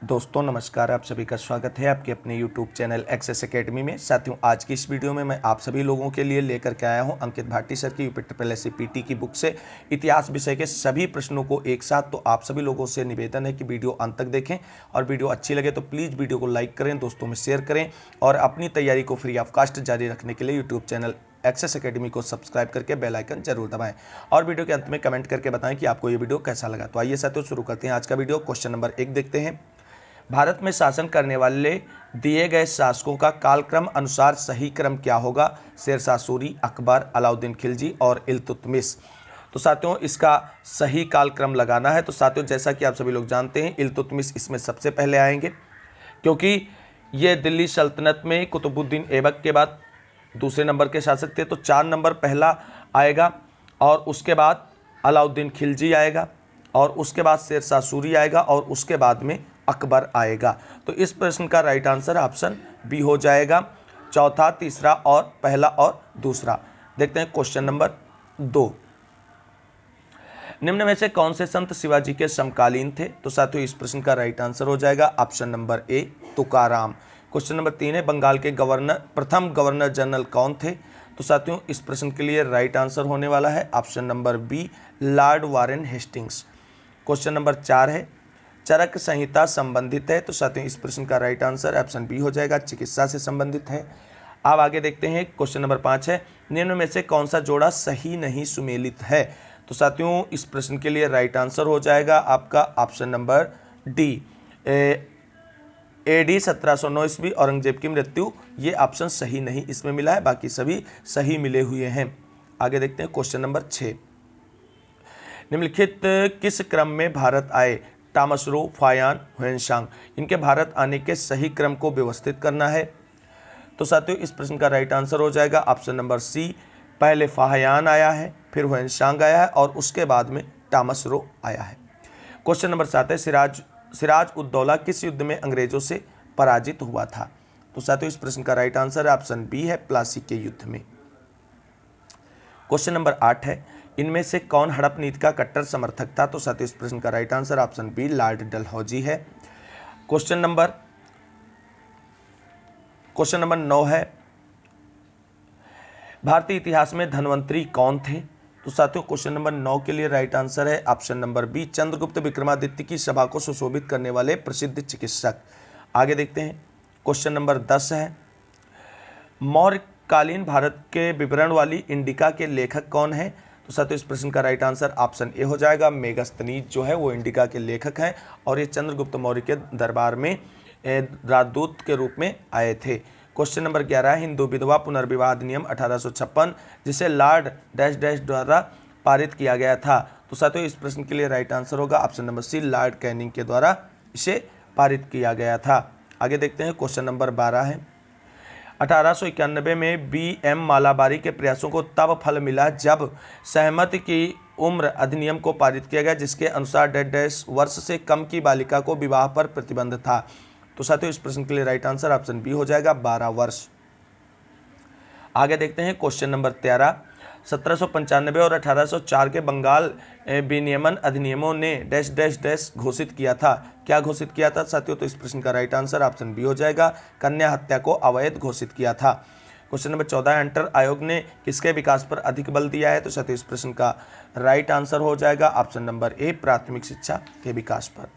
दोस्तों नमस्कार, आप सभी का स्वागत है आपके अपने YouTube चैनल एक्सेस एकेडमी में। साथियों, आज की इस वीडियो में मैं आप सभी लोगों के लिए लेकर के आया हूं अंकित भाटी सर की यूपी पीटी की बुक से इतिहास विषय के सभी प्रश्नों को एक साथ। तो आप सभी लोगों से निवेदन है कि वीडियो अंत तक देखें और वीडियो अच्छी लगे तो प्लीज़ वीडियो को लाइक करें, दोस्तों में शेयर करें और अपनी तैयारी को फ्री ऑफ कॉस्ट जारी रखने के लिए यूट्यूब चैनल एक्सेस एकेडमी को सब्सक्राइब करके बेल आइकन जरूर दबाएं और वीडियो के अंत में कमेंट करके बताएं कि आपको ये वीडियो कैसा लगा। तो आइए साथियों शुरू करते हैं आज का वीडियो। क्वेश्चन नंबर 1 देखते हैं। भारत में शासन करने वाले दिए गए शासकों का कालक्रम अनुसार सही क्रम क्या होगा? शेरशाह सूरी, अकबर, अलाउद्दीन खिलजी और इल्तुतमिश। तो साथियों इसका सही कालक्रम लगाना है। तो साथियों जैसा कि आप सभी लोग जानते हैं इल्तुतमिश इसमें सबसे पहले आएंगे, क्योंकि ये दिल्ली सल्तनत में कुतुबुद्दीन ऐबक के बाद दूसरे नंबर के शासक थे। तो 4 नंबर पहला आएगा और उसके बाद अलाउद्दीन खिलजी आएगा और उसके बाद शेरशाह सूरी आएगा और उसके बाद में अकबर आएगा। तो इस प्रश्न का राइट आंसर ऑप्शन बी हो जाएगा। चौथा, तीसरा और पहला और दूसरा। देखते हैं क्वेश्चन नंबर 2। निम्न में से कौन से संत शिवाजी के समकालीन थे? तो साथियों इस प्रश्न का राइट आंसर हो जाएगा ऑप्शन नंबर ए, तुकाराम। क्वेश्चन नंबर 3 है, बंगाल के प्रथम गवर्नर जनरल कौन थे? तो साथियों इस प्रश्न के लिए राइट आंसर होने वाला है option number B, Lord Warren Hastings. Question number 4 है, चरक संहिता संबंधित है? तो साथियों इस प्रश्न का राइट आंसर ऑप्शन बी हो जाएगा, चिकित्सा से संबंधित है। अब आगे देखते हैं क्वेश्चन नंबर 5 है, निम्न में से कौन सा जोड़ा सही नहीं सुमेलित है? तो साथियों इस प्रश्न के लिए राइट आंसर हो जाएगा आपका ऑप्शन नंबर डी, AD 1709 ईस्वी औरंगजेब की मृत्यु। ये ऑप्शन सही नहीं इसमें मिला है, बाकी सभी सही मिले हुए हैं। आगे देखते हैं क्वेश्चन नंबर 6, निम्नलिखित किस क्रम में भारत आए? Thomas Roe, Faxian, Hiuen Tsang. इनके भारत आने के सही क्रम को व्यवस्थित करना है। तो साथियों इस प्रश्न का राइट आंसर हो जाएगा ऑप्शन नंबर सी, पहले फायान आया है, फिर ह्वेनसांग आया है और उसके बाद में टॉमस रो आया है। क्वेश्चन नंबर 7 है, सिराज उद दौला किस युद्ध में अंग्रेजों से पराजित हुआ था? तो साथियों इस प्रश्न का राइट आंसर ऑप्शन बी है, प्लासी के युद्ध में। क्वेश्चन नंबर 8 है, इनमें से कौन हड़प नीति का कट्टर समर्थक था? तो साथियों इस प्रश्न का right answer option B, Lord Dalhousie है। क्वेश्चन नंबर 9 है, भारतीय इतिहास में धन्वंतरी कौन थे? तो साथियों क्वेश्चन नंबर 9 के लिए राइट आंसर है option number B, Chandragupta Vikramaditya की सभा को सुशोभित करने वाले प्रसिद्ध चिकित्सक। आगे देखते हैं क्वेश्चन नंबर 10 है, मौर्यकालीन भारत के विवरण वाली इंडिका के लेखक कौन है? तो साथियों इस प्रश्न का राइट आंसर ऑप्शन ए हो जाएगा, मेगस्थनीज जो है वो इंडिका के लेखक हैं और ये चंद्रगुप्त मौर्य के दरबार में राजदूत के रूप में आए थे। क्वेश्चन नंबर 11, हिंदू विधवा पुनर्विवाह अधिनियम 1856 जिसे लॉर्ड डैश डैश द्वारा पारित किया गया था? तो साथियों इस प्रश्न के लिए राइट आंसर होगा option number C, Lord Canning के द्वारा इसे पारित किया गया था। आगे देखते हैं क्वेश्चन नंबर 12 है, 1891 में BM मालाबारी के प्रयासों को तब फल मिला जब सहमति की उम्र अधिनियम को पारित किया गया, जिसके अनुसार डैश वर्ष से कम की बालिका को विवाह पर प्रतिबंध था। तो साथियों इस प्रश्न के लिए राइट आंसर ऑप्शन बी हो जाएगा, 12 वर्ष। आगे देखते हैं क्वेश्चन नंबर 13, 1795 और 1804 के बंगाल विनियमन अधिनियमों ने डैश डैश डैश घोषित किया था। क्या घोषित किया था साथियों? तो इस प्रश्न का राइट आंसर ऑप्शन बी हो जाएगा, कन्या हत्या को अवैध घोषित किया था। क्वेश्चन नंबर 14, हंटर आयोग ने किसके विकास पर अधिक बल दिया है? तो साथियों इस प्रश्न का राइट आंसर हो जाएगा ऑप्शन नंबर ए, प्राथमिक शिक्षा के विकास पर।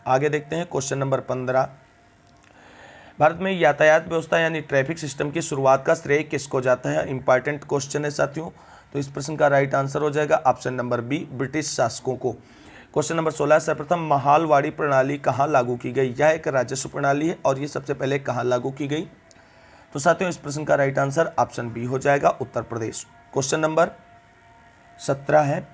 आगे देखते हैं क्वेश्चन नंबर 15, भारत में यातायात व्यवस्था यानी ट्रैफिक सिस्टम की शुरुआत का श्रेय किसको जाता है? इंपॉर्टेंट क्वेश्चन है साथियों। तो इस प्रश्न का राइट आंसर हो जाएगा ऑप्शन नंबर बी, ब्रिटिश शासकों को। क्वेश्चन नंबर 16, सर्वप्रथम महालवाड़ी प्रणाली कहाँ लागू की गई? यह एक राजस्व प्रणाली है और ये सबसे पहले कहाँ लागू की गई? तो साथियों इस प्रश्न का राइट आंसर ऑप्शन बी हो जाएगा, उत्तर प्रदेश। क्वेश्चन नंबर 17 है,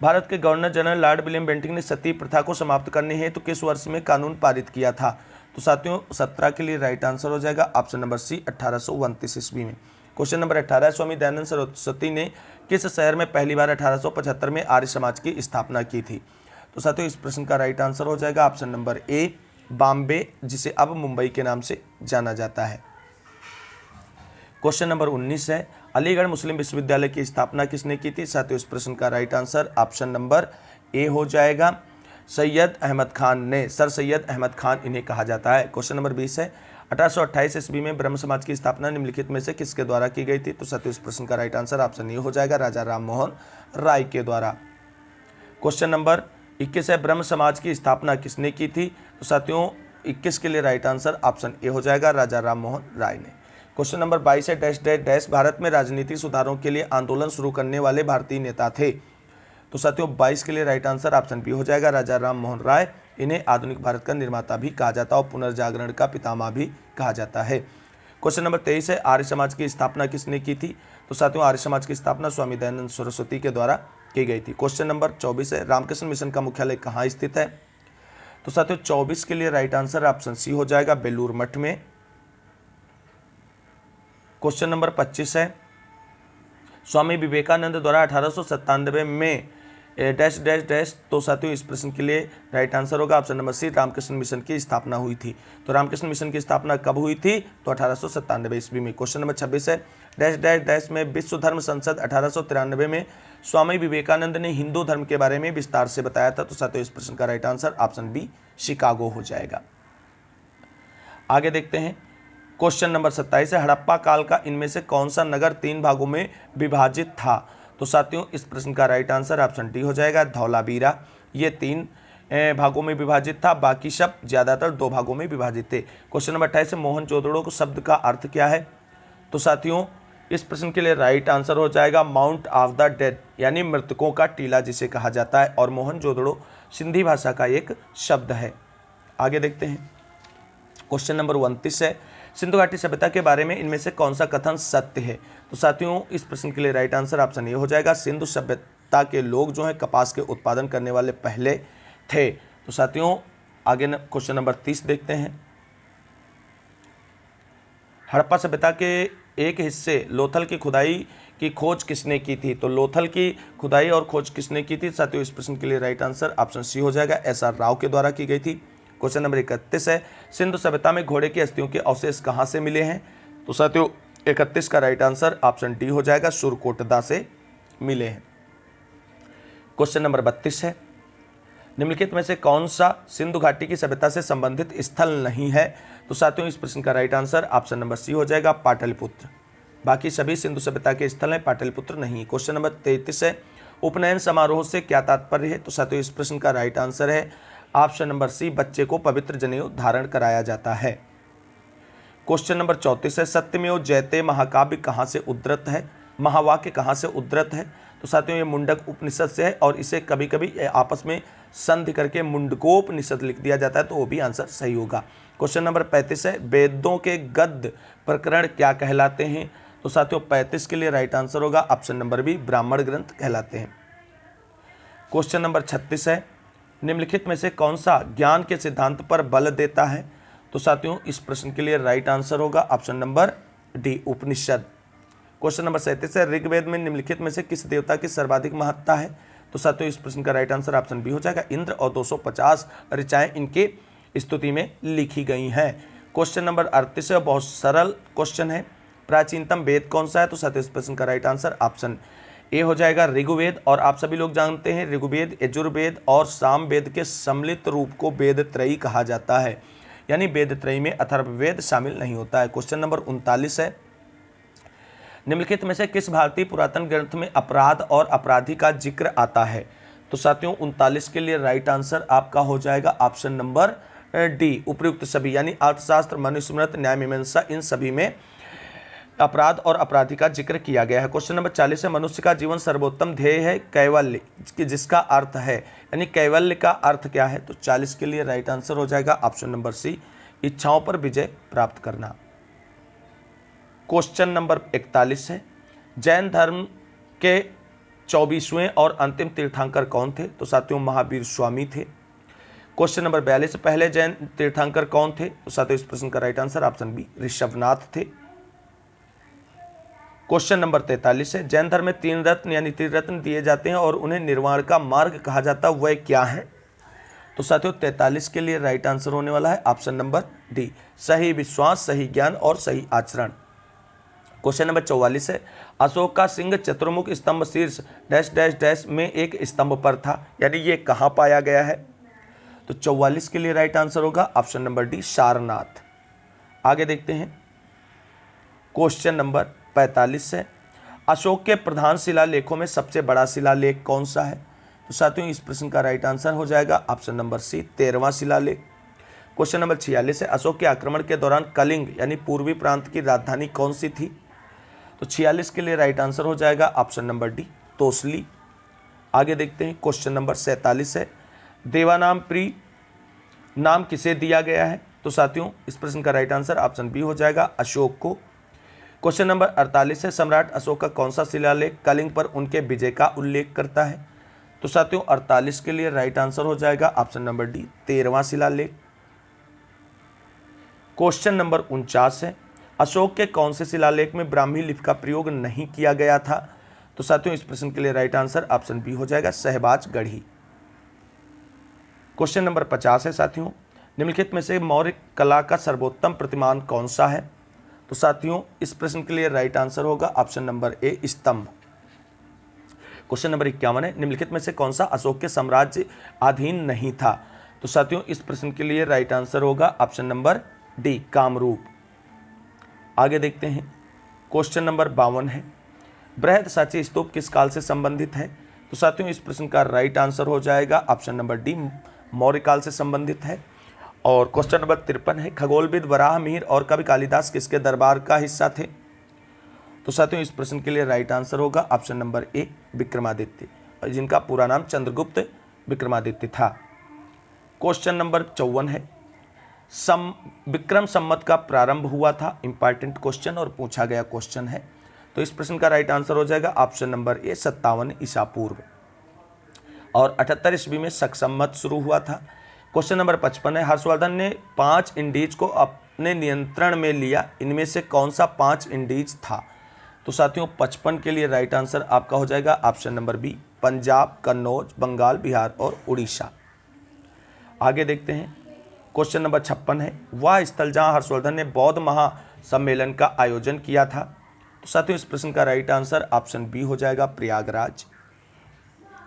भारत के governor general Lord William Bentinck ने सती प्रथा को समाप्त करने हेतु किस वर्ष में कानून पारित किया था? तो साथियों 17 के लिए राइट आंसर हो जाएगा ऑप्शन नंबर सी, 1829 ईस्वी में। क्वेश्चन नंबर 18, स्वामी दयानंद सरस्वती ने किस शहर में पहली बार 1875 में आर्य समाज की स्थापना की थी? तो साथियों इस प्रश्न का राइट आंसर हो जाएगा ऑप्शन नंबर ए, बॉम्बे, जिसे अब मुंबई के नाम से जाना जाता है। क्वेश्चन नंबर 19 है, अलीगढ़ मुस्लिम विश्वविद्यालय की स्थापना किसने की थी? साथियों इस प्रश्न का राइट आंसर ऑप्शन नंबर ए हो जाएगा, सैयद अहमद खान ने, सर सैयद अहमद खान इन्हें कहा जाता है। क्वेश्चन नंबर 20 है 1828 ईस्वी में ब्रह्म समाज की स्थापना निम्नलिखित में से किसके द्वारा की गई थी? तो साथियों इस प्रश्न का राइट आंसर ऑप्शन ए हो जाएगा, राजा राम मोहन राय के द्वारा। क्वेश्चन नंबर 21 है ब्रह्म समाज की स्थापना किसने की थी? तो साथियों 21 के लिए राइट आंसर ऑप्शन ए हो जाएगा, राजा राम मोहन राय ने। क्वेश्चन नंबर 22 है डैश डैश डैश भारत में राजनीतिक सुधारों के लिए आंदोलन शुरू करने वाले भारतीय नेता थे? तो साथियों 22 के लिए राइट आंसर ऑप्शन बी हो जाएगा, राजा राम मोहन राय। इन्हें आधुनिक भारत का निर्माता भी कहा जाता है और पुनर्जागरण का पितामह भी कहा जाता है। क्वेश्चन नंबर 23 है आर्य समाज की स्थापना किसने की थी? तो साथियों आर्य समाज की स्थापना स्वामी दयानंद सरस्वती के द्वारा की गई थी। क्वेश्चन नंबर 24 है रामकृष्ण मिशन का मुख्यालय कहाँ स्थित है? तो साथियों 24 के लिए राइट आंसर ऑप्शन सी हो जाएगा, बेलूर मठ में। क्वेश्चन नंबर 25 है स्वामी विवेकानंद द्वारा 1897 में डैश डैश डैश, तो साथियों इस प्रश्न के लिए राइट आंसर होगा option number C, Ramakrishna Mission की स्थापना हुई थी। तो रामकृष्ण मिशन की स्थापना कब हुई थी? तो 1897 ईस्वी में। क्वेश्चन नंबर 26 है डैश डैश डैश में विश्व धर्म संसद 1893 में स्वामी विवेकानंद ने हिंदू धर्म के बारे में विस्तार से बताया था? तो साथियों इस प्रश्न का right answer option B, Chicago हो जाएगा। आगे देखते हैं क्वेश्चन नंबर 27 है हड़प्पा काल का इनमें से कौन सा नगर 3 भागों में विभाजित था? तो साथियों इस प्रश्न का राइट आंसर ऑप्शन डी हो जाएगा, धौलावीरा। ये 3 भागों में विभाजित था, बाकी सब ज्यादातर 2 भागों में विभाजित थे। क्वेश्चन नंबर 28 है मोहनजोदड़ो को शब्द का अर्थ क्या है? तो साथियों इस प्रश्न के लिए राइट आंसर हो जाएगा माउंट ऑफ द डेड, यानी मृतकों का टीला जिसे कहा जाता है। और मोहनजोदड़ो सिंधी भाषा का एक शब्द है। आगे देखते हैं क्वेश्चन नंबर 29 है सिंधु घाटी सभ्यता के बारे में इनमें से कौन सा कथन सत्य है? तो साथियों इस प्रश्न के लिए राइट आंसर ऑप्शन ए हो जाएगा, सिंधु सभ्यता के लोग जो है कपास के उत्पादन करने वाले पहले थे। तो साथियों आगे क्वेश्चन नंबर 30 देखते हैं हड़प्पा सभ्यता के एक हिस्से लोथल की खुदाई की खोज किसने की थी? तो लोथल की खुदाई और खोज किसने की थी? साथियों इस प्रश्न के लिए राइट आंसर ऑप्शन सी हो जाएगा, एसआर राव के द्वारा की गई थी। क्वेश्चन नंबर 31 है सिंधु सभ्यता में घोड़े की अस्थियों के अवशेष कहाँ से मिले हैं? तो साथियों 31 का राइट आंसर ऑप्शन डी हो जाएगा, सुरकोटदा से मिले हैं। क्वेश्चन नंबर 32 है निम्नलिखित में से कौन सा सिंधु घाटी की सभ्यता से संबंधित स्थल नहीं है? तो साथियों इस प्रश्न का right answer option number C हो जाएगा, पाटलिपुत्र। बाकी सभी सिंधु सभ्यता के स्थल हैं, पाटलिपुत्र नहीं। क्वेश्चन नंबर 33 है उपनयन समारोह से क्या तात्पर्य है? तो साथियों इस प्रश्न का राइट आंसर है ऑप्शन नंबर सी, बच्चे को पवित्र जनेऊ धारण कराया जाता है। क्वेश्चन नंबर 34 है सत्यमेव जयते महाकाव्य कहाँ से उद्धृत है? महावाक्य कहाँ से उद्धृत है? तो साथियों ये मुंडक उपनिषद से है और इसे कभी कभी आपस में संधि करके मुंडकोपनिषद लिख दिया जाता है, तो वो भी आंसर सही होगा। क्वेश्चन नंबर 35 है वेदों के गद्य प्रकरण क्या कहलाते हैं? तो साथियों 35 के लिए राइट आंसर होगा ऑप्शन नंबर बी, ब्राह्मण ग्रंथ कहलाते हैं। क्वेश्चन नंबर 36 है निम्नलिखित में से कौन सा ज्ञान के सिद्धांत पर बल देता है? तो साथियों इस प्रश्न के लिए राइट आंसर होगा ऑप्शन नंबर डी, उपनिषद। क्वेश्चन नंबर 37 है ऋग्वेद में निम्नलिखित में से किस देवता की सर्वाधिक महत्ता है? तो साथियों इस प्रश्न का राइट आंसर ऑप्शन बी हो जाएगा, इंद्र, और 250 ऋचाएं इनके स्तुति में लिखी गई हैं। क्वेश्चन नंबर 38 है बहुत सरल क्वेश्चन है, प्राचीनतम वेद कौन सा है? तो साथियों इस प्रश्न का राइट आंसर ऑप्शन ए हो जाएगा, ऋग्वेद। और आप सभी लोग जानते हैं ऋग्वेद, यजुर्वेद और सामवेद के सम्मिलित रूप को वेद त्रयी कहा जाता है, यानी वेद त्रयी में अथर्ववेद शामिल नहीं होता है। क्वेश्चन नंबर 39 है निम्नलिखित में से किस भारतीय पुरातन ग्रंथ में अपराध और अपराधी का जिक्र आता है? तो साथियों 39 के लिए राइट आंसर आपका हो जाएगा ऑप्शन नंबर डी, उपयुक्त सभी, यानी अर्थशास्त्र, मनुस्मृति, न्याय मीमांसा, इन सभी में अपराध और अपराधी का जिक्र किया गया है। क्वेश्चन नंबर 40 है मनुष्य का जीवन सर्वोत्तम ध्येय है कैवल्य, जिसका अर्थ है, यानी कैवल्य का अर्थ क्या है? तो 40 के लिए राइट आंसर हो जाएगा ऑप्शन नंबर सी, इच्छाओं पर विजय प्राप्त करना। क्वेश्चन नंबर 41 है जैन धर्म के 24वें और अंतिम तीर्थंकर कौन थे? तो साथियों महावीर स्वामी थे। क्वेश्चन नंबर 42 पहले जैन तीर्थंकर कौन थे? तो साथियों इस प्रश्न का right answer option B, Rishabhanath थे। क्वेश्चन नंबर 43 है जैन धर्म में 3 रत्न यानी त्रिरत्न दिए जाते हैं और उन्हें निर्वाण का मार्ग कहा जाता है, वह क्या है? तो साथियों 43 के लिए राइट आंसर होने वाला है ऑप्शन नंबर डी, सही विश्वास, सही ज्ञान और सही आचरण। क्वेश्चन नंबर 44 है अशोक का सिंह चतुर्मुख स्तंभ शीर्ष डैश डैश डैश में एक स्तंभ पर था, यानी ये कहाँ पाया गया है? तो 44 के लिए राइट आंसर होगा ऑप्शन नंबर डी सारनाथ। आगे देखते हैं क्वेश्चन नंबर 45 है, अशोक के प्रधान शिलालेखों में सबसे बड़ा शिलालेख कौन सा है? तो साथियों इस प्रश्न का राइट आंसर हो जाएगा ऑप्शन नंबर सी 13वां शिलालेख। क्वेश्चन नंबर 46 है, अशोक के आक्रमण के दौरान कलिंग यानी पूर्वी प्रांत की राजधानी कौन सी थी? तो 46 के लिए राइट आंसर हो जाएगा ऑप्शन नंबर डी तोसली। आगे देखते हैं क्वेश्चन नंबर 47 है, देवानामप्री नाम किसे दिया गया है? तो साथियों इस प्रश्न का राइट आंसर ऑप्शन बी हो जाएगा अशोक को। क्वेश्चन नंबर 48 है, सम्राट अशोक का कौन सा शिलालेख कलिंग पर उनके विजय का उल्लेख करता है? तो साथियों 48 के लिए राइट आंसर हो जाएगा ऑप्शन नंबर डी 13वां शिलालेख। क्वेश्चन नंबर 49 है, अशोक के कौन से शिलालेख में ब्राह्मी लिपि का प्रयोग नहीं किया गया था? तो साथियों इस प्रश्न के लिए राइट आंसर ऑप्शन बी हो जाएगा सहबाज गढ़ी। क्वेश्चन नंबर 50 है साथियों, निम्नलिखित में से मौर्य कला का सर्वोत्तम प्रतिमान कौन सा है? तो साथियों इस प्रश्न के लिए राइट आंसर होगा ऑप्शन नंबर ए स्तंभ। क्वेश्चन नंबर 51 है, निम्नलिखित में से कौन सा अशोक के साम्राज्य अधीन नहीं था? तो साथियों इस प्रश्न के लिए राइट आंसर होगा ऑप्शन नंबर डी कामरूप। आगे देखते हैं क्वेश्चन नंबर 52 है, बृहद सांची स्तूप किस काल से संबंधित है? तो साथियों इस प्रश्न का राइट आंसर हो जाएगा ऑप्शन नंबर डी मौर्य काल से संबंधित है। और क्वेश्चन नंबर 53 है, खगोलविद वराह मिहिर और कवि कालिदास किसके दरबार का हिस्सा थे? तो साथियों इस प्रश्न के लिए राइट आंसर होगा ऑप्शन नंबर ए विक्रमादित्य, जिनका पूरा नाम चंद्रगुप्त विक्रमादित्य था। क्वेश्चन नंबर 54 है, विक्रम संवत का प्रारंभ हुआ था, इंपॉर्टेंट क्वेश्चन और पूछा गया क्वेश्चन है। तो इस प्रश्न का राइट आंसर हो जाएगा ऑप्शन नंबर ए 57 ईसा पूर्व। और 78 ईस्वी में शक संवत शुरू हुआ था। क्वेश्चन नंबर 55 है, हर्षवर्धन ने 5 इंडीज को अपने नियंत्रण में लिया, इनमें से कौन सा 5 इंडीज था? तो साथियों 55 के लिए राइट आंसर आपका हो जाएगा option number B Punjab, Kannauj, Bengal, Bihar और उड़ीसा। आगे देखते हैं क्वेश्चन नंबर 56 है, वह स्थल जहां हर्षवर्धन ने बौद्ध महासम्मेलन का आयोजन किया था? तो साथियों इस प्रश्न का राइट आंसर ऑप्शन बी हो जाएगा प्रयागराज।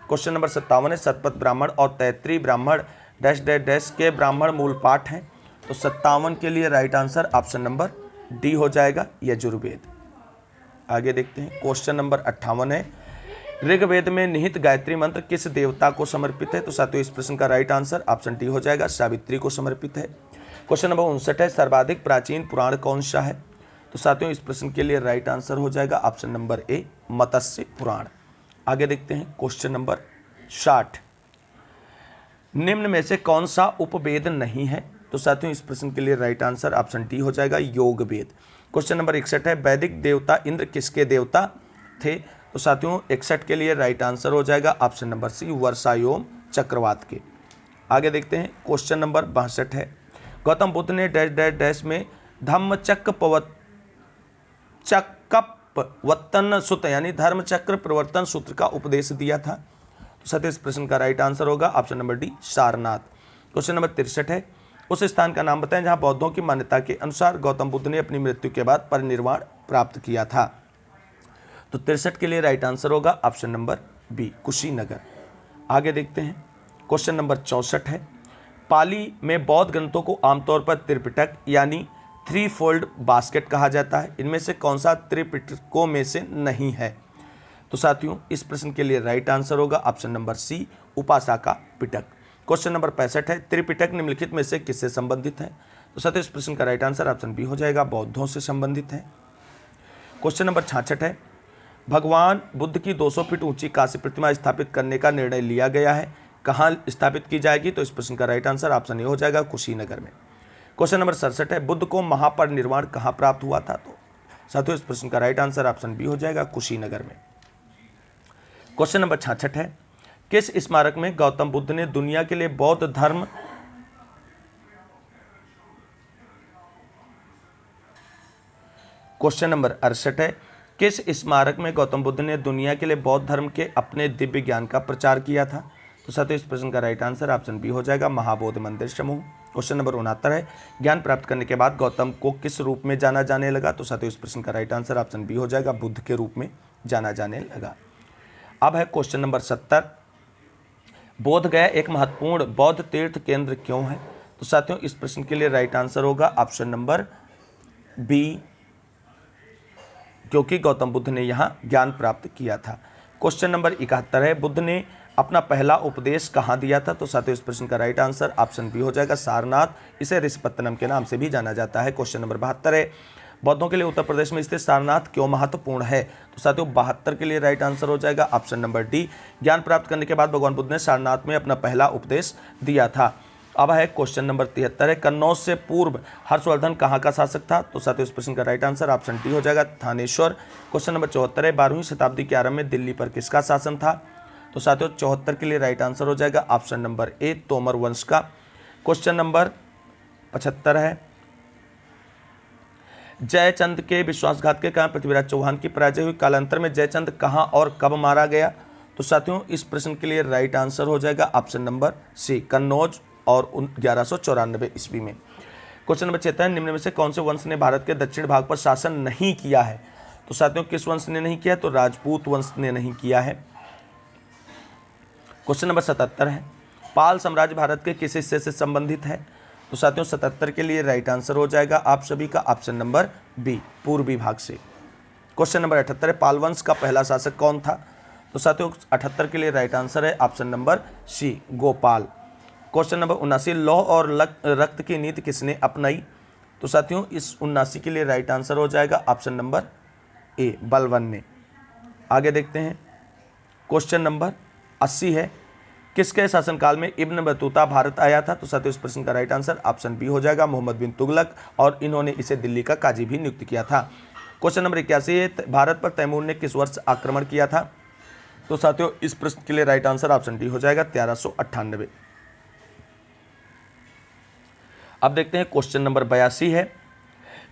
क्वेश्चन नंबर 57 है, शतपथ ब्राह्मण और तैत्रीय ब्राह्मण डैश डैश डैश के ब्राह्मण मूल पाठ हैं। तो 57 के लिए right answer option number D हो जाएगा यजुर्वेद। आगे देखते हैं क्वेश्चन नंबर 58 है, ऋग्वेद में निहित गायत्री मंत्र किस देवता को समर्पित है? तो साथियों इस प्रश्न का राइट आंसर ऑप्शन डी हो जाएगा सावित्री को समर्पित है। क्वेश्चन नंबर 59 है, सर्वाधिक प्राचीन पुराण कौन सा है? तो साथियों इस प्रश्न के लिए राइट आंसर हो जाएगा ऑप्शन नंबर ए मत्स्य पुराण। आगे देखते हैं क्वेश्चन नंबर 60, निम्न में से कौन सा उपवेद नहीं है? तो साथियों इस प्रश्न के लिए राइट आंसर ऑप्शन डी हो जाएगा योग वेद। क्वेश्चन नंबर 61 है, वैदिक देवता इंद्र किसके देवता थे? तो साथियों 61 के लिए राइट आंसर हो जाएगा ऑप्शन नंबर सी वर्षायोम चक्रवात के। आगे देखते हैं क्वेश्चन नंबर 62 है, गौतम बुद्ध ने डैश डैश डैश में चक्कपवत्तन सूत्र यानी धर्मचक्र प्रवर्तन सूत्र का उपदेश दिया था? तो साथियों इस प्रश्न का राइट आंसर होगा option number D Sarnath. Question number 63 है, उस स्थान का नाम बताएं जहां बौद्धों की मान्यता के अनुसार गौतम बुद्ध ने अपनी मृत्यु के बाद परिनिर्वाण प्राप्त किया था? तो 63 के लिए राइट आंसर होगा ऑप्शन नंबर बी कुशीनगर। आगे देखते हैं क्वेश्चन नंबर 64 है, पाली में बौद्ध ग्रंथों को आमतौर पर त्रिपिटक यानी 3 फोल्ड बास्केट कहा जाता है, इनमें से कौन सा त्रिपिटकों में से नहीं है? तो साथियों इस प्रश्न के लिए राइट आंसर होगा ऑप्शन नंबर सी उपासका पिटक। क्वेश्चन नंबर 65 है, त्रिपिटक निम्नलिखित में से किससे संबंधित है? तो साथियों इस प्रश्न का राइट आंसर ऑप्शन बी हो जाएगा बौद्धों से संबंधित है। क्वेश्चन नंबर 66 है, भगवान बुद्ध की 200 फीट ऊंची कांस्य प्रतिमा स्थापित करने का निर्णय लिया गया है, कहाँ स्थापित की जाएगी? तो इस प्रश्न का राइट आंसर ऑप्शन ए हो जाएगा कुशीनगर में। क्वेश्चन नंबर 67 है, बुद्ध को महापरिनिर्वाण कहाँ प्राप्त हुआ था? तो साथियों इस प्रश्न का राइट आंसर ऑप्शन बी हो जाएगा कुशीनगर में। क्वेश्चन नंबर 66 है, किस स्मारक में गौतम बुद्ध ने दुनिया के लिए बौद्ध धर्म क्वेश्चन नंबर 68 है, किस स्मारक में गौतम बुद्ध ने दुनिया के लिए बौद्ध धर्म के अपने दिव्य ज्ञान का प्रचार किया था? तो साथियों इस प्रश्न का राइट आंसर ऑप्शन बी हो जाएगा महाबोधि मंदिर समूह। क्वेश्चन नंबर 69 है, ज्ञान प्राप्त करने के बाद गौतम को किस रूप में जाना जाने लगा? तो साथियों इस प्रश्न का राइट आंसर ऑप्शन बी हो जाएगा बुद्ध के रूप में जाना जाने लगा। अब है क्वेश्चन नंबर 70, बोध गया एक महत्वपूर्ण बौद्ध तीर्थ केंद्र क्यों है? तो साथियों इस प्रश्न के लिए राइट आंसर होगा ऑप्शन नंबर बी, क्योंकि गौतम बुद्ध ने यहाँ ज्ञान प्राप्त किया था। क्वेश्चन नंबर 71 है, बुद्ध ने अपना पहला उपदेश कहाँ दिया था? तो साथियों इस प्रश्न का राइट आंसर ऑप्शन बी हो जाएगा सारनाथ, इसे ऋषिपत्तनम के नाम से भी जाना जाता है। क्वेश्चन नंबर 72 है, बौद्धों के लिए उत्तर प्रदेश में स्थित सारनाथ क्यों महत्वपूर्ण है? तो साथियों 72 के लिए राइट आंसर हो जाएगा ऑप्शन नंबर डी, ज्ञान प्राप्त करने के बाद भगवान बुद्ध ने सारनाथ में अपना पहला उपदेश दिया था। अब है क्वेश्चन नंबर 73 है, कन्नौज से पूर्व हर्षवर्धन कहाँ का शासक था? तो साथियों इस प्रश्न का राइट आंसर ऑप्शन डी हो जाएगा थानेश्वर। क्वेश्चन नंबर 74 है, 12वीं शताब्दी के आरंभ में दिल्ली पर किसका शासन था? तो साथियों 74 के लिए राइट आंसर हो जाएगा ऑप्शन नंबर ए, तोमर वंश का। क्वेश्चन नंबर 75 है, जयचंद के विश्वासघात के कारण पृथ्वीराज चौहान की पराजय हुई, कालांतर में जयचंद कहां और कब मारा गया? तो साथियों इस प्रश्न के लिए राइट आंसर हो जाएगा ऑप्शन नंबर सी, कन्नौज और 1194 ईस्वी में। क्वेश्चन नंबर 76, निम्न में से कौन से वंश ने भारत के दक्षिण भाग पर शासन नहीं किया है? तो साथियों किस वंश ने नहीं किया? तो राजपूत वंश ने नहीं किया है। क्वेश्चन नंबर 77 है, पाल साम्राज्य भारत के किस हिस्से से संबंधित है? तो साथियों 77 के लिए राइट आंसर हो जाएगा आप सभी का ऑप्शन नंबर बी, पूर्वी भाग से। क्वेश्चन नंबर 78 है, पाल वंश का पहला शासक कौन था? तो साथियों 78 के लिए राइट आंसर है option number C, Gopal. Question number 79, लौह और रक्त की नीति किसने अपनाई? तो साथियों इस 79 के लिए राइट आंसर हो जाएगा ऑप्शन नंबर ए, बलबन ने। आगे देखते हैं क्वेश्चन नंबर 80 है, किसके शासनकाल में इब्न बतूता भारत आया था? तो साथियों इस प्रश्न का राइट आंसर ऑप्शन बी हो जाएगा, मोहम्मद बिन तुगलक, और इन्होंने इसे दिल्ली का काजी भी नियुक्त किया था। क्वेश्चन नंबर 81 है, भारत पर तैमूर ने किस वर्ष आक्रमण किया था? तो साथियों इस प्रश्न के लिए राइट आंसर ऑप्शन डी हो जाएगा 1398। अब देखते हैं क्वेश्चन नंबर 82 है,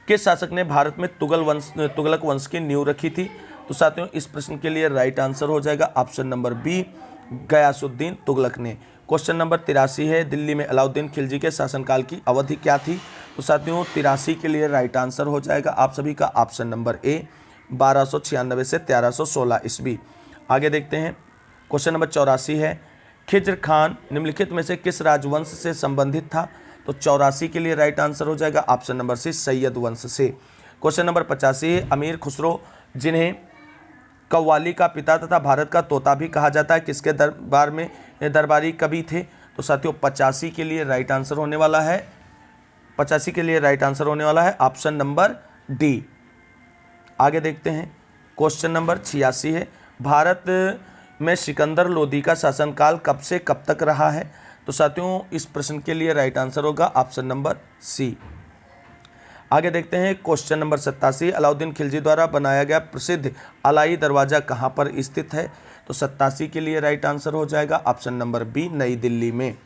किस शासक ने भारत में तुगलक वंश की नींव रखी थी? तो साथियों इस प्रश्न के लिए राइट आंसर हो जाएगा option number B, Ghiyasuddin Tughlaq ने। क्वेश्चन नंबर 83 है, दिल्ली में अलाउद्दीन खिलजी के शासनकाल की अवधि क्या थी? तो साथियों 83 के लिए राइट आंसर हो जाएगा आप सभी का ऑप्शन नंबर ए, 1296 से 1316 ईस्वी। आगे देखते हैं क्वेश्चन नंबर 84 है, खिज्र खान निम्नलिखित में से किस राजवंश से संबंधित था? तो 84 के लिए राइट आंसर हो जाएगा ऑप्शन नंबर सी, सैयद वंश से। क्वेश्चन नंबर 85 है, अमीर खुसरो जिन्हें कव्वाली का पिता तथा भारत का तोता भी कहा जाता है, किसके दरबार में दरबारी कवि थे? तो साथियों 85 के लिए राइट आंसर होने वाला है, 85 के लिए राइट आंसर होने वाला है ऑप्शन नंबर डी। आगे देखते हैं क्वेश्चन नंबर 86 है, भारत में सिकंदर लोदी का शासनकाल कब से कब तक रहा है? तो साथियों इस प्रश्न के लिए राइट आंसर होगा ऑप्शन नंबर सी। आगे देखते हैं क्वेश्चन नंबर 87, अलाउद्दीन खिलजी द्वारा बनाया गया प्रसिद्ध अलाई दरवाज़ा कहाँ पर स्थित है? तो 87 के लिए राइट आंसर हो जाएगा ऑप्शन नंबर बी, नई दिल्ली में।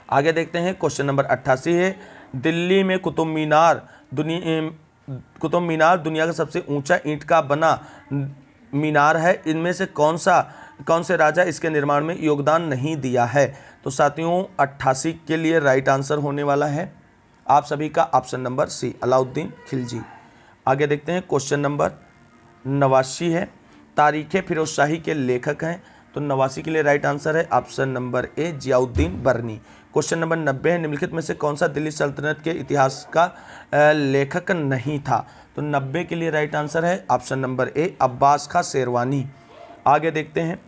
आगे देखते हैं क्वेश्चन नंबर 88 है, दिल्ली में कुतुब मीनार दुनिया का सबसे ऊंचा ईंट का बना मीनार है, इनमें से कौन से राजा इसके निर्माण में योगदान नहीं दिया है? तो साथियों 88 के लिए राइट आंसर होने वाला है आप सभी का option number C, Alauddin Khilji. आगे देखते हैं क्वेश्चन नंबर 89 है, तारीख़ फिरोजशाही के लेखक हैं? तो 89 के लिए राइट आंसर है option number A, Ziauddin Barani. Question number 90 है, निम्नलिखित में से कौन सा दिल्ली सल्तनत के इतिहास का लेखक नहीं था? तो 90 के लिए राइट आंसर है ऑप्शन नंबर ए, अब्बास खां शेरवानी। आगे देखते हैं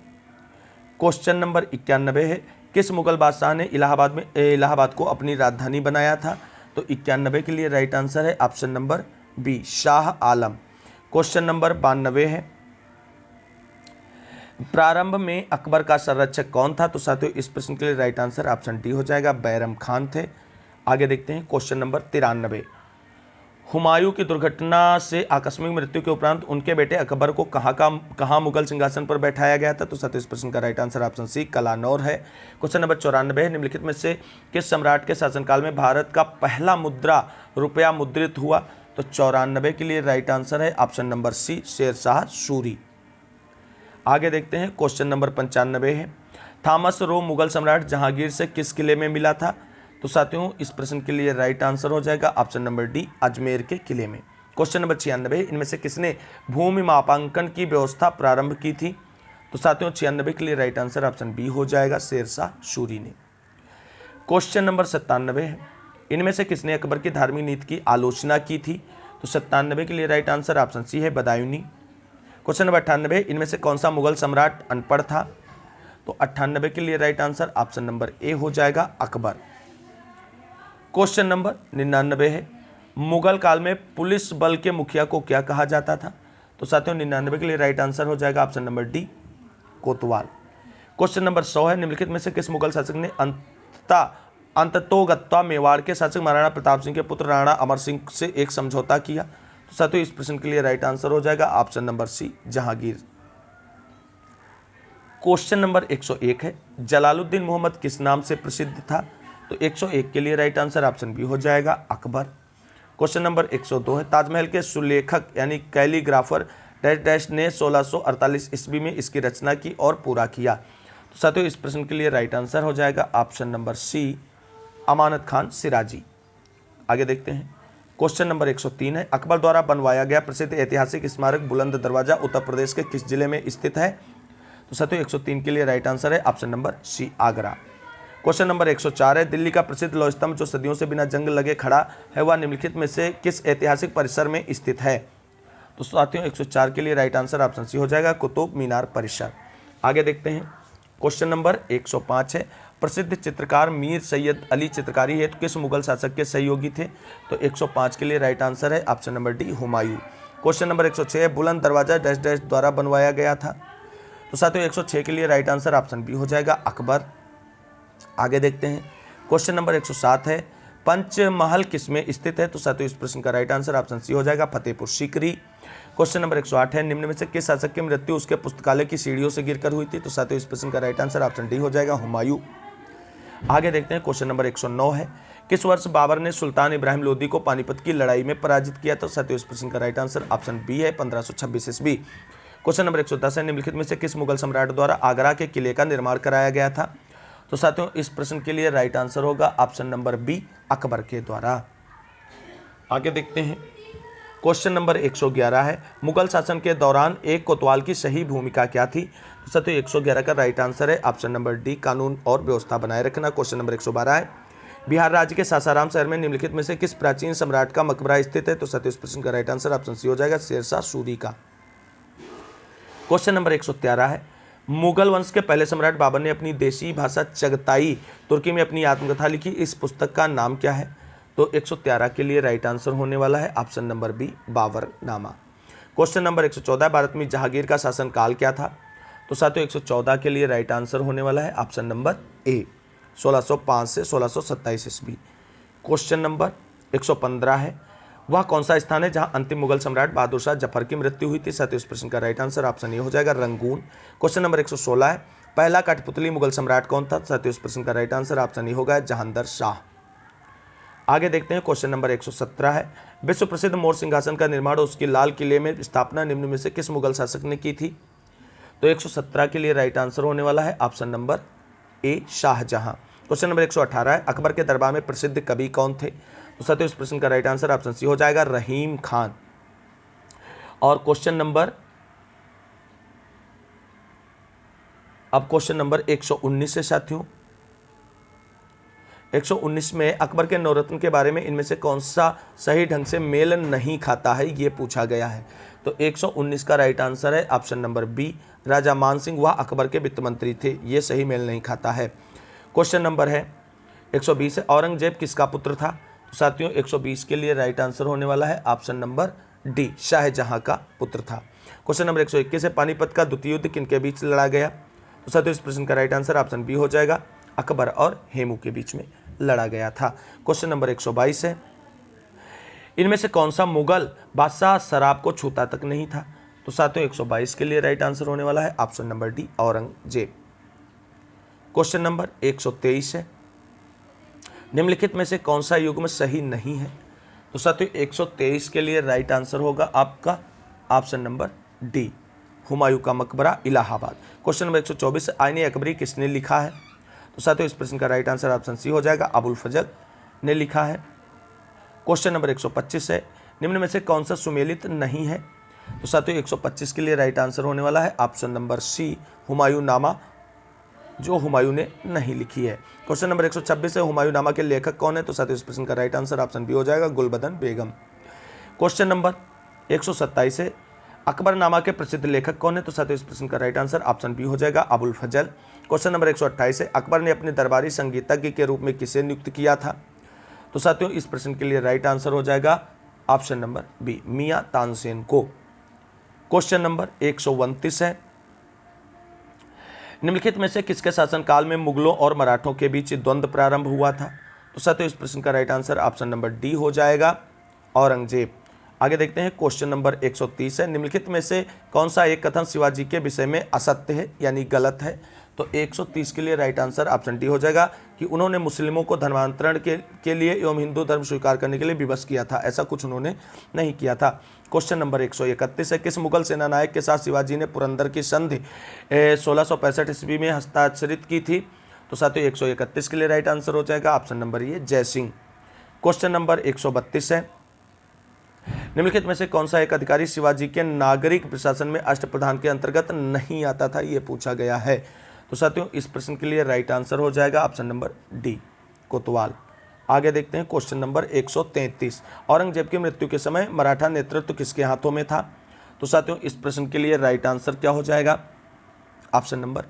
क्वेश्चन नंबर 91 है, किस मुगल बादशाह ने इलाहाबाद को अपनी राजधानी बनाया था? तो 91 के लिए राइट आंसर है option number B, Shah Alam. Question number 92 है, प्रारंभ में अकबर का संरक्षक कौन था? तो साथियों इस प्रश्न के लिए राइट आंसर ऑप्शन डी हो जाएगा, बैरम खान थे। आगे देखते हैं क्वेश्चन नंबर 93, हुमायूं की दुर्घटना से आकस्मिक मृत्यु के उपरांत उनके बेटे अकबर को कहाँ मुगल सिंहासन पर बैठाया गया था? तो साथियों इस प्रश्न का right answer option C, Kalanaur है। क्वेश्चन नंबर 94 है, निम्नलिखित में से किस सम्राट के शासनकाल में भारत का पहला मुद्रा रुपया मुद्रित हुआ? तो 94 के लिए राइट आंसर है option number C, Sher Shah Suri. आगे देखते हैं क्वेश्चन नंबर 95 है, थॉमस रो मुगल सम्राट जहांगीर से किस किले में मिला था? तो साथियों इस प्रश्न के लिए राइट आंसर हो जाएगा ऑप्शन नंबर डी, अजमेर के किले में। क्वेश्चन नंबर 96, इनमें से किसने भूमि मापांकन की व्यवस्था प्रारंभ की थी? तो साथियों 96 के लिए राइट आंसर ऑप्शन बी हो जाएगा, शेरशाह सूरी ने। क्वेश्चन नंबर 97 है, इनमें से किसने अकबर की धार्मिक नीति की आलोचना की थी? तो 97 के लिए राइट आंसर ऑप्शन सी है, बदायूनी। क्वेश्चन नंबर 98, इनमें से कौन सा मुगल सम्राट अनपढ़ था? तो 98 के लिए राइट आंसर ऑप्शन नंबर ए हो जाएगा, अकबर। क्वेश्चन नंबर 99 है, मुगल काल में पुलिस बल के मुखिया को क्या कहा जाता था? तो साथियों 99 के लिए राइट आंसर हो जाएगा ऑप्शन नंबर डी, कोतवाल। क्वेश्चन नंबर 100 है, निम्नलिखित में से किस मुगल शासक ने अंततोगत्वा मेवाड़ के शासक महाराणा प्रताप सिंह के पुत्र राणा अमर सिंह से एक समझौता किया? तो साथियों इस प्रश्न के लिए राइट आंसर हो जाएगा option number C, Jahangir. Question number 101 है, जलालुद्दीन मोहम्मद किस नाम से प्रसिद्ध था? तो 101 के लिए राइट आंसर ऑप्शन बी हो जाएगा, अकबर। क्वेश्चन नंबर 102 है, ताजमहल के सुलेखक यानी कैलीग्राफर डैश डैश ने 1648 ईस्वी में इसकी रचना की और पूरा किया? तो साथियों इस प्रश्न के लिए राइट आंसर हो जाएगा ऑप्शन नंबर सी, अमानत खान सिराजी। आगे देखते हैं। क्वेश्चन नंबर 103 है, अकबर द्वारा बनवाया गया प्रसिद्ध ऐतिहासिक स्मारक बुलंद दरवाजा उत्तर प्रदेश के किस जिले में स्थित है? तो साथियों 103 के लिए राइट आंसर है option number C, Agra. Question number 104 है, दिल्ली का प्रसिद्ध लौह स्तंभ जो सदियों से बिना जंग लगे खड़ा है वह निम्नलिखित में से किस ऐतिहासिक परिसर में स्थित है? तो साथियों 104 के लिए राइट आंसर ऑप्शन सी हो जाएगा, कुतुब मीनार परिसर। आगे देखते हैं। क्वेश्चन नंबर 105 है, प्रसिद्ध चित्रकार मीर सैयद अली चित्रकारी हेतु किस मुगल शासक के सहयोगी थे? तो 105 के लिए राइट आंसर है option number D, Humayun. Question number 106 है, बुलंद दरवाजा डैश डैश द्वारा बनवाया गया था? तो साथियों 106 के लिए राइट आंसर ऑप्शन बी हो जाएगा, अकबर। आगे देखते हैं। क्वेश्चन नंबर 107 है, पंचमहल किस में स्थित है? तो साथियों इस प्रश्न का राइट आंसर ऑप्शन सी हो जाएगा, फतेहपुर सीकरी। क्वेश्चन नंबर 108 है, निम्न में से किस शासक की मृत्यु उसके पुस्तकालय की सीढ़ियों से गिरकर हुई थी? तो साथियों इस प्रश्न का राइट आंसर ऑप्शन डी हो जाएगा, हुमायूं। आगे देखते हैं। क्वेश्चन नंबर 109 है, किस वर्ष बाबर ने सुल्तान इब्राहिम लोदी को पानीपत की लड़ाई में पराजित किया? तो साथियों इस प्रश्न का राइट आंसर ऑप्शन बी है, 1526 ईस्वी। क्वेश्चन नंबर 110 है, निम्नलिखित में से किस मुगल सम्राट द्वारा आगरा के किले का निर्माण कराया गया था? तो साथियों इस प्रश्न के लिए राइट आंसर होगा ऑप्शन नंबर बी, अकबर के द्वारा। आगे देखते हैं। क्वेश्चन नंबर 111 है, मुगल शासन के दौरान एक कोतवाल की सही भूमिका क्या थी? तो साथियों 111 का राइट आंसर है ऑप्शन नंबर डी, कानून और व्यवस्था बनाए रखना। क्वेश्चन नंबर 112 है, बिहार राज्य के सासाराम शहर में निम्नलिखित में से किस प्राचीन सम्राट का मकबरा स्थित है? तो साथियों इस प्रश्न का राइट आंसर ऑप्शन सी हो जाएगा, शेरशाह सूरी का। क्वेश्चन नंबर 113 है, मुगल वंश के पहले सम्राट बाबर ने अपनी देशी भाषा चगताई तुर्की में अपनी आत्मकथा लिखी, इस पुस्तक का नाम क्या है? तो 113 के लिए राइट आंसर होने वाला है option number B, Baburnama. Question number 114, Bharat में जहांगीर का शासनकाल क्या था? तो साथियों 114 के लिए राइट आंसर होने वाला है ऑप्शन नंबर ए, 1605 से 1627 ईस्वी। क्वेश्चन नंबर 115 है, वह कौन सा स्थान है जहां अंतिम मुगल सम्राट बहादुर शाह जफर की मृत्यु हुई थी? साथियों इस प्रश्न का राइट आंसर ऑप्शन ए हो जाएगा, रंगून। क्वेश्चन नंबर 116 है, पहला कठपुतली मुगल सम्राट कौन था? साथियों इस प्रश्न का राइट आंसर ऑप्शन ए होगा, जहांगीर शाह। आगे देखते हैं। क्वेश्चन नंबर 117 है, विश्व प्रसिद्ध मोर सिंहासन का निर्माण उसकी लाल किले में स्थापना निम्न में से किस मुगल शासक ने की थी? तो 117 के लिए राइट आंसर होने वाला है option number A, Shah Jahan. Question number 118 है, अकबर के दरबार में प्रसिद्ध कवि कौन थे? तो साथियों इस प्रश्न का राइट आंसर ऑप्शन सी हो जाएगा, रहीम खान। और क्वेश्चन नंबर 119 है साथियों। 119 में अकबर के नवरत्न के बारे में इनमें से कौन सा सही ढंग से मेल नहीं खाता है, ये पूछा गया है। तो 119 का राइट आंसर है ऑप्शन नंबर बी, राजा मान सिंह, वह अकबर के वित्त मंत्री थे, ये सही मेल नहीं खाता है। क्वेश्चन नंबर है 120 है, औरंगजेब किसका पुत्र था? तो साथियों 120 के लिए राइट आंसर होने वाला है ऑप्शन नंबर डी, शाहजहां का पुत्र था। क्वेश्चन नंबर 121 है, पानीपत का द्वितीय युद्ध किनके बीच लड़ा गया? तो साथियों इस प्रश्न का राइट आंसर ऑप्शन बी हो जाएगा, अकबर और हेमू के बीच में लड़ा गया था। क्वेश्चन नंबर 122 है, इनमें से कौन सा मुगल बादशाह शराब को छूता तक नहीं था? तो साथियों 122 के लिए राइट आंसर होने वाला है option number D, Aurangzeb. Question number 123 है, निम्नलिखित में से कौन सा युग्म सही नहीं है? तो साथियों 123 के लिए राइट आंसर होगा आपका ऑप्शन नंबर डी, हुमायूं का मकबरा, इलाहाबाद। क्वेश्चन नंबर 124, आईने अकबरी किसने लिखा है? तो साथियों इस प्रश्न का राइट आंसर ऑप्शन सी हो जाएगा, अबुल फजल ने लिखा है। क्वेश्चन नंबर 125 है, निम्न में से कौन सा सुमेलित नहीं है? तो साथियों 125 के लिए राइट आंसर होने वाला है ऑप्शन नंबर सी, हुमायूंनामा, जो हुमायूं ने नहीं लिखी है। क्वेश्चन नंबर 126 है, हुमायूंनामा के लेखक कौन है? तो साथियों इस प्रश्न का राइट आंसर ऑप्शन बी हो जाएगा, गुलबदन बेगम। क्वेश्चन नंबर 127 है, अकबरनामा के प्रसिद्ध लेखक कौन है? तो साथियों इस प्रश्न का राइट आंसर ऑप्शन बी हो जाएगा, अबुल फजल। क्वेश्चन नंबर 128 है, अकबर ने अपने दरबारी संगीतज्ञ के रूप में किसे नियुक्त किया था? तो साथियों इस प्रश्न के लिए राइट आंसर हो जाएगा ऑप्शन नंबर बी, मियां तानसेन को। क्वेश्चन नंबर 129 है, निम्नलिखित में से किसके शासनकाल में मुगलों और मराठों के बीच द्वंद्व प्रारंभ हुआ था? तो साथियों इस प्रश्न का right answer option number D हो जाएगा, औरंगजेब। आगे देखते हैं क्वेश्चन नंबर 130 है, निम्नलिखित में से कौन सा एक कथन शिवाजी के विषय में असत्य है यानी गलत है? तो 130 के लिए राइट आंसर ऑप्शन डी हो जाएगा कि उन्होंने मुस्लिमों को धर्मांतरण के लिए एवं हिंदू धर्म स्वीकार करने के लिए विवश किया था, ऐसा कुछ उन्होंने नहीं किया था। क्वेश्चन नंबर 131 है, किस मुगल सेनानायक के साथ शिवाजी ने पुरंदर की संधि 1665 ईस्वी में हस्ताक्षरित की थी? तो साथियों 131 के लिए राइट आंसर हो जाएगा ऑप्शन नंबर ये, जय सिंह। क्वेश्चन नंबर 132 है, निम्नलिखित में से कौन सा एक अधिकारी शिवाजी के नागरिक प्रशासन में अष्टप्रधान के अंतर्गत नहीं आता था, ये पूछा गया है। तो साथियों इस प्रश्न के लिए राइट आंसर हो जाएगा ऑप्शन नंबर डी, कोतवाल। आगे देखते हैं क्वेश्चन नंबर 133, औरंगजेब की मृत्यु के समय मराठा नेतृत्व किसके हाथों में था? तो साथियों इस प्रश्न के लिए राइट आंसर क्या हो जाएगा? ऑप्शन नंबर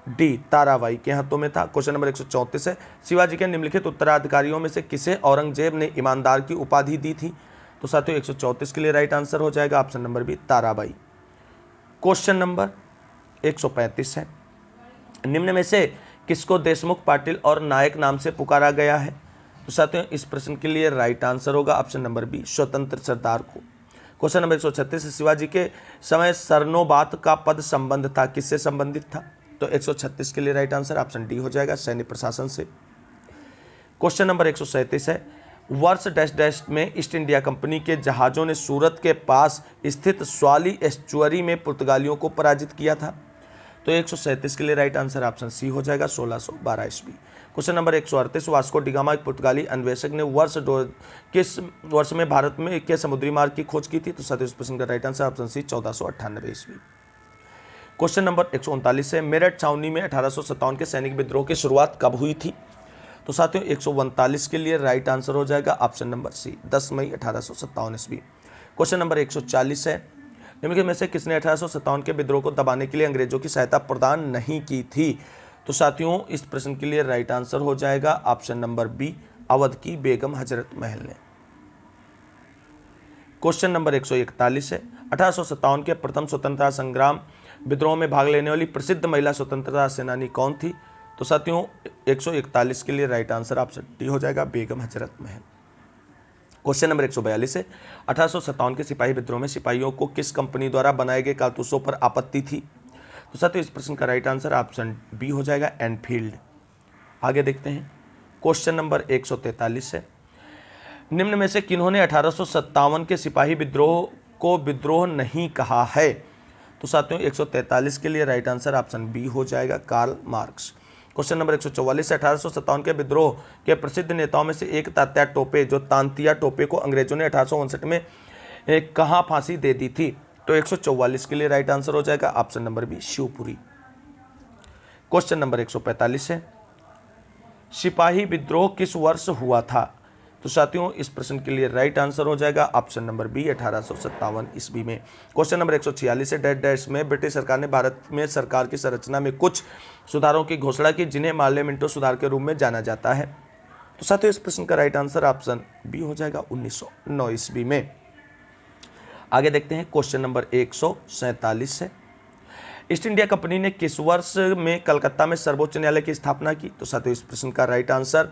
डी, ताराबाई के हाथों में था। क्वेश्चन नंबर 134 है, शिवाजी के निम्नलिखित उत्तराधिकारियों में से किसे औरंगजेब ने ईमानदार की उपाधि दी थी? तो साथियों 134 के लिए राइट आंसर हो जाएगा option number B, Tarabai. Question number 135 है, निम्न में से किसको देशमुख, पाटिल और नायक नाम से पुकारा गया है? तो साथियों इस प्रश्न के लिए राइट आंसर होगा ऑप्शन नंबर बी, स्वतंत्र सरदार को। क्वेश्चन नंबर 136 है, शिवाजी के समय सरनोबात का पद संबंध था, किससे संबंधित था? तो 136 के लिए राइट आंसर ऑप्शन डी हो जाएगा, सैन्य प्रशासन से। क्वेश्चन नंबर 137 है, वर्ष डैश डैश में ईस्ट इंडिया कंपनी के जहाज़ों ने सूरत के पास स्थित स्वाली एस्चुअरी में पुर्तगालियों को पराजित किया था? तो 137 के लिए राइट आंसर ऑप्शन सी हो जाएगा, 1612 ईस्वी। क्वेश्चन नंबर 138, वास्को डिगामा एक पुर्तगाली अन्वेषक ने किस वर्ष में भारत में के समुद्री मार्ग की खोज की थी? तो साथियों इस प्रश्न का राइट आंसर ऑप्शन सी, 1498 ईस्वी। क्वेश्चन नंबर 139 है, मेरठ छावनी में 1857 के सैनिक विद्रोह की शुरुआत कब हुई थी? तो साथियों 139 के लिए राइट आंसर हो जाएगा ऑप्शन नंबर सी, 10 मई 1857 ईस्वी। क्वेश्चन नंबर 140 है, निम्नलिखित में से किसने 1857 के विद्रोह को दबाने के लिए अंग्रेजों की सहायता प्रदान नहीं की थी? तो साथियों इस प्रश्न के लिए राइट आंसर हो जाएगा ऑप्शन नंबर बी, अवध की बेगम हजरत महल ने। क्वेश्चन नंबर 141 है, 1857 के प्रथम स्वतंत्रता संग्राम विद्रोह में भाग लेने वाली प्रसिद्ध महिला स्वतंत्रता सेनानी कौन थी? तो साथियों 141 के लिए राइट आंसर ऑप्शन डी हो जाएगा, बेगम हजरत महल। क्वेश्चन नंबर 142 है, 1857 के सिपाही विद्रोह में सिपाहियों को किस कंपनी द्वारा बनाए गए कारतूसों पर आपत्ति थी? तो साथियों इस प्रश्न का राइट आंसर ऑप्शन बी हो जाएगा, एनफील्ड। आगे देखते हैं क्वेश्चन नंबर 143 है, निम्न में से किन्होंने 1857 के सिपाही विद्रोह को विद्रोह नहीं कहा है? तो साथियों 143 के लिए राइट आंसर ऑप्शन बी हो जाएगा, कार्ल मार्क्स। क्वेश्चन नंबर 144 है, 1857 के विद्रोह के प्रसिद्ध नेताओं में से एक तात्या टोपे, जो तांतिया टोपे को अंग्रेजों ने 1859 में कहाँ फांसी दे दी थी? तो 144 के लिए राइट आंसर हो जाएगा option number B, Shivpuri. Question number 145 है, सिपाही विद्रोह किस वर्ष हुआ था? तो साथियों इस प्रश्न के लिए राइट आंसर हो जाएगा ऑप्शन नंबर बी, 1857 ईस्वी में। क्वेश्चन नंबर 146 है, डैश डैश में ब्रिटिश सरकार ने भारत में सरकार की संरचना में कुछ सुधारों की घोषणा की, जिन्हें मार्लियामेंटो सुधार के रूप में जाना जाता है? तो साथियों इस प्रश्न का राइट आंसर ऑप्शन बी हो जाएगा, 1909 ईस्वी में। आगे देखते हैं क्वेश्चन नंबर 147 है, ईस्ट इंडिया कंपनी ने किस वर्ष में कलकत्ता में सर्वोच्च न्यायालय की स्थापना की? तो साथियों इस प्रश्न का राइट आंसर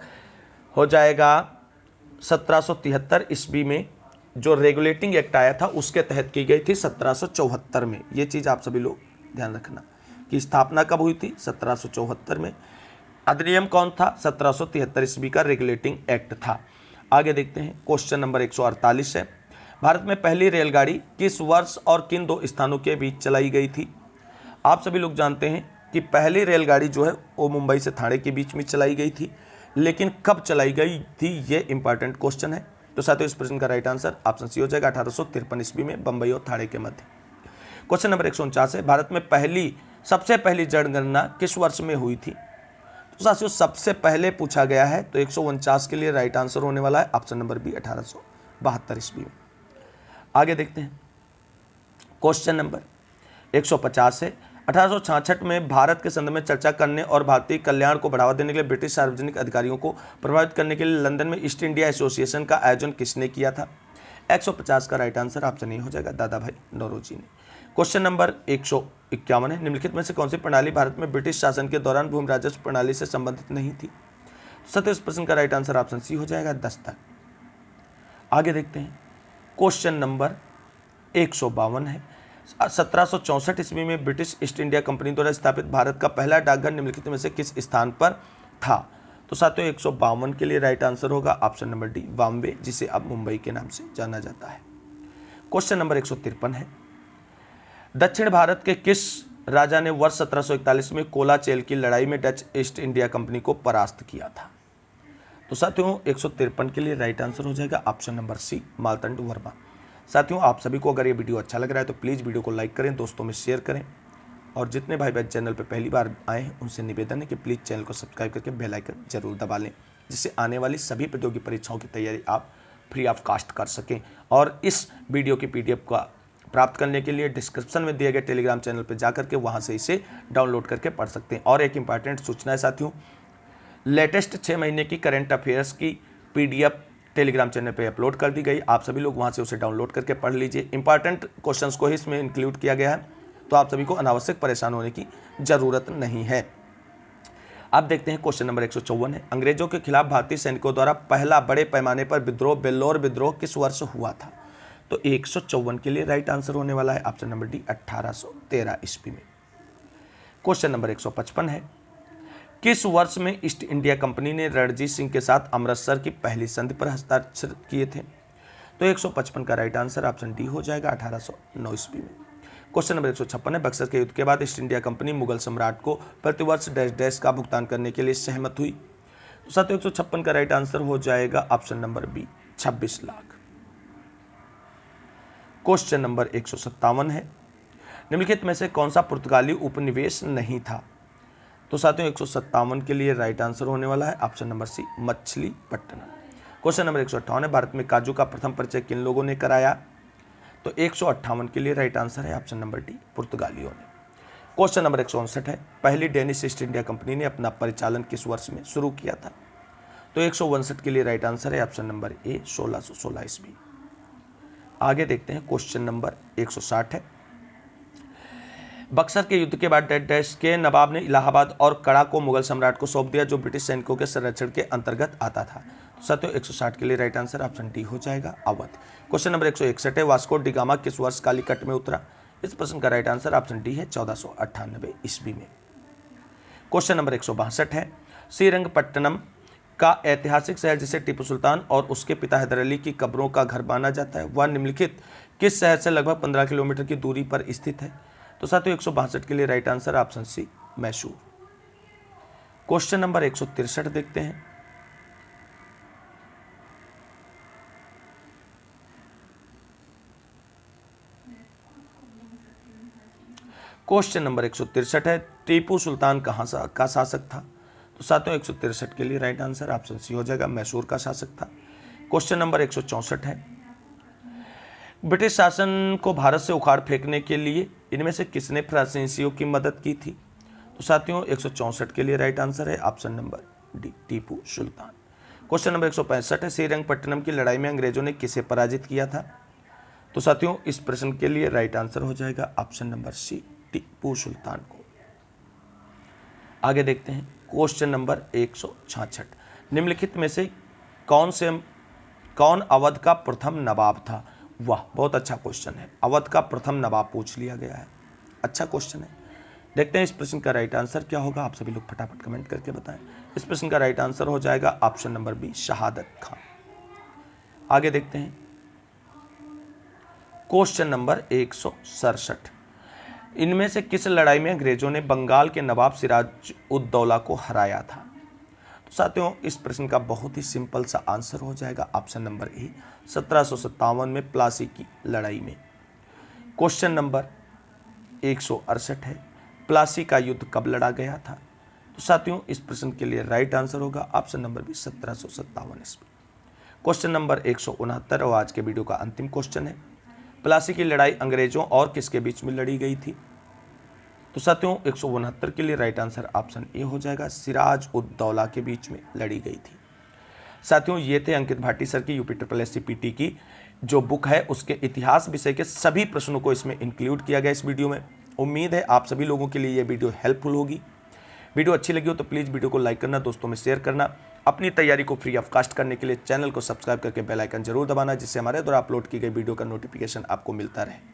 हो जाएगा 1773 ईस्वी में। जो रेगुलेटिंग एक्ट आया था उसके तहत की गई थी 1774 में। ये चीज़ आप सभी लोग ध्यान रखना कि स्थापना कब हुई थी, 1774 में। अधिनियम कौन था? 1773 ईस्वी का रेगुलेटिंग एक्ट था। आगे देखते हैं क्वेश्चन नंबर 148 है, भारत में पहली रेलगाड़ी किस वर्ष और किन दो स्थानों के बीच चलाई गई थी? आप सभी लोग जानते हैं कि पहली रेलगाड़ी जो है वो मुंबई से ठाणे के बीच में चलाई गई थी, लेकिन कब चलाई गई थी ये इंपॉर्टेंट क्वेश्चन है। तो साथियों इस प्रश्न का राइट आंसर ऑप्शन सी हो जाएगा 1853 ईस्वी में बंबई और थाने के मध्य। क्वेश्चन नंबर 149 है, भारत में सबसे पहली जनगणना किस वर्ष में हुई थी? तो साथियों सबसे पहले पूछा गया है, तो 149 के लिए राइट आंसर होने वाला है ऑप्शन नंबर बी 1872 ईस्वी में। आगे देखते हैं क्वेश्चन नंबर 150 है, 1866 में भारत के संदर्भ में चर्चा करने और भारतीय कल्याण को बढ़ावा देने के लिए ब्रिटिश सार्वजनिक अधिकारियों को प्रभावित करने के लिए लंदन में ईस्ट इंडिया एसोसिएशन का आयोजन किसने किया था? 150 का राइट आंसर ऑप्शन ए हो जाएगा दादा भाई नौरोजी ने। क्वेश्चन नंबर 151 है, निम्नलिखित में से कौन सी प्रणाली भारत में ब्रिटिश शासन के दौरान भूमि राजस्व प्रणाली से संबंधित नहीं थी? सत्य इस प्रश्न का राइट आंसर ऑप्शन सी हो जाएगा दस्तक। आगे देखते हैं क्वेश्चन नंबर 152 है, 1764 ईस्वी में ब्रिटिश ईस्ट इंडिया कंपनी द्वारा स्थापित भारत का पहला डाकघर निम्नलिखित में से किस स्थान पर था? तो साथियों 152 के लिए राइट आंसर होगा ऑप्शन नंबर डी बॉम्बे, जिसे अब मुंबई के नाम से जाना जाता है। क्वेश्चन नंबर 153 है, दक्षिण भारत के किस राजा ने वर्ष 1741 में कोलाचेल की लड़ाई में डच ईस्ट इंडिया कंपनी को परास्त किया था? तो साथियों 153 के लिए राइट आंसर हो जाएगा option number C Martanda Varma. साथियों आप सभी को अगर ये वीडियो अच्छा लग रहा है तो प्लीज़ वीडियो को लाइक करें, दोस्तों में शेयर करें, और जितने भाई बहन चैनल पर पहली बार आए हैं उनसे निवेदन है कि प्लीज़ चैनल को सब्सक्राइब करके बेल आइकन जरूर दबा लें, जिससे आने वाली सभी प्रतियोगी परीक्षाओं की तैयारी आप फ्री ऑफ कॉस्ट कर सकें। और इस वीडियो की PDF का प्राप्त करने के लिए डिस्क्रिप्शन में दिए गए टेलीग्राम चैनल पर जाकर के वहाँ से इसे डाउनलोड करके पढ़ सकते हैं। और एक इंपॉर्टेंट सूचना है साथियों, लेटेस्ट 6 महीने की करंट अफेयर्स की PDF टेलीग्राम चैनल पे अपलोड कर दी गई, आप सभी लोग वहाँ से उसे डाउनलोड करके पढ़ लीजिए। इंपॉर्टेंट क्वेश्चंस को ही इसमें इंक्लूड किया गया है, तो आप सभी को अनावश्यक परेशान होने की ज़रूरत नहीं है। अब देखते हैं क्वेश्चन नंबर 154 है, अंग्रेजों के खिलाफ भारतीय सैनिकों द्वारा पहला बड़े पैमाने पर विद्रोह बेल्लोर विद्रोह किस वर्ष हुआ था? तो 154 के लिए राइट आंसर होने वाला है ऑप्शन नंबर डी 1813 ईस्वी में। क्वेश्चन नंबर 155 है, किस वर्ष में ईस्ट इंडिया कंपनी ने रणजीत सिंह के साथ अमृतसर की पहली संधि पर हस्ताक्षर किए थे? तो 155 का राइट आंसर ऑप्शन डी हो जाएगा 1809 ईस्वी में। क्वेश्चन नंबर 156 है, बक्सर के युद्ध के बाद ईस्ट इंडिया कंपनी मुगल सम्राट को प्रतिवर्ष डैश डैश का भुगतान करने के लिए सहमत हुई? तो साथियों 156 का राइट आंसर हो जाएगा option number B 26 lakh. Question number 157 है, निम्नलिखित में से कौन सा पुर्तगाली उपनिवेश नहीं था? तो साथियों 157 के लिए राइट आंसर होने वाला है option number C Machilipatnam. Question number 158 है, भारत में काजू का प्रथम परिचय किन लोगों ने कराया? तो 158 के लिए राइट आंसर है ऑप्शन नंबर डी पुर्तगालियों ने। क्वेश्चन नंबर 159 है, पहली डेनिश ईस्ट इंडिया कंपनी ने अपना परिचालन किस वर्ष में शुरू किया था? तो 159 के लिए राइट आंसर है ऑप्शन नंबर ए 1616 ईस्वी। आगे देखते हैं क्वेश्चन नंबर 160 है, बक्सर के युद्ध के बाद डैश डैश के नवाब ने इलाहाबाद और कड़ा को मुगल सम्राट को सौंप दिया, जो ब्रिटिश सैनिकों के संरक्षण के अंतर्गत आता था। साथियों 160 के लिए राइट आंसर ऑप्शन डी हो जाएगा अवध। क्वेश्चन नंबर 161 है, वास्को डी गामा किस वर्ष कालीकट में उतरा? इस प्रश्न का राइट आंसर ऑप्शन डी है 1498 ईस्वी में। क्वेश्चन नंबर 162 है, श्रीरंगपट्टनम का ऐतिहासिक शहर जिसे टीपू सुल्तान और उसके पिता हैदर अली की कब्रों का घर माना जाता है, वह निम्नलिखित किस शहर से लगभग 15 किलोमीटर की दूरी पर स्थित है? तो साथियों 162 के लिए right answer option C Mysore. Question number 163 देखते हैं, क्वेश्चन नंबर 163 है, टीपू सुल्तान कहाँ का शासक था? तो साथियों 163 के लिए राइट आंसर ऑप्शन सी हो जाएगा मैसूर का शासक था। क्वेश्चन नंबर 164 है, ब्रिटिश शासन को भारत से उखाड़ फेंकने के लिए इनमें से किसने फ्रांसीसियों की मदद की थी? तो साथियों 164 के लिए राइट आंसर है option number D Tipu Sultan. Question number 165 है, श्रीरंगपट्टनम की लड़ाई में अंग्रेजों ने किसे पराजित किया था? तो साथियों इस प्रश्न के लिए राइट आंसर हो जाएगा ऑप्शन नंबर सी टीपू सुल्तान को। आगे देखते हैं क्वेश्चन नंबर 166, निम्नलिखित में से कौन अवध का प्रथम नवाब था? वाह बहुत अच्छा क्वेश्चन है, अवध का प्रथम नवाब पूछ लिया गया है, अच्छा क्वेश्चन है। देखते हैं इस प्रश्न का राइट आंसर क्या होगा, आप सभी लोग फटाफट कमेंट करके बताएं। इस प्रश्न का राइट आंसर हो जाएगा ऑप्शन नंबर बी शहादत खान। आगे देखते हैं क्वेश्चन नंबर 167, इनमें से किस लड़ाई में अंग्रेजों ने बंगाल के नवाब सिराज उद दौला को हराया था? साथियों इस प्रश्न का बहुत ही सिंपल सा आंसर हो जाएगा ऑप्शन नंबर ए, 1757 में प्लासी की लड़ाई में। क्वेश्चन नंबर 168 है, प्लासी का युद्ध कब लड़ा गया था? तो साथियों इस प्रश्न के लिए राइट आंसर होगा ऑप्शन नंबर बी, 1757 ईस्वी। क्वेश्चन नंबर 169 और आज के वीडियो का अंतिम क्वेश्चन है, प्लासी की लड़ाई अंग्रेजों और किसके बीच में लड़ी गई थी? तो साथियों 169 के लिए राइट आंसर ऑप्शन ए हो जाएगा, सिराज उद दौला के बीच में लड़ी गई थी। साथियों ये थे अंकित भाटी सर की यूपी ट्रिपल एस सीपीटी की जो बुक है उसके इतिहास विषय के सभी प्रश्नों को इसमें इंक्लूड किया गया इस वीडियो में। उम्मीद है आप सभी लोगों के लिए ये वीडियो हेल्पफुल होगी। वीडियो अच्छी लगी हो तो प्लीज़ वीडियो को लाइक करना, दोस्तों में शेयर करना। अपनी तैयारी को फ्री ऑफ कास्ट करने के लिए चैनल को सब्सक्राइब करके बेल आइकन जरूर दबाना, जिससे हमारे द्वारा अपलोड की गई वीडियो का नोटिफिकेशन आपको मिलता रहे।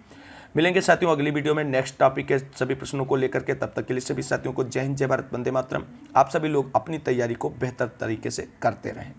मिलेंगे साथियों अगली वीडियो में नेक्स्ट टॉपिक के सभी प्रश्नों को लेकर के। तब तक के लिए सभी साथियों को जय हिंद, जय भारत, वंदे मातरम। आप सभी लोग अपनी तैयारी को बेहतर तरीके से करते रहें।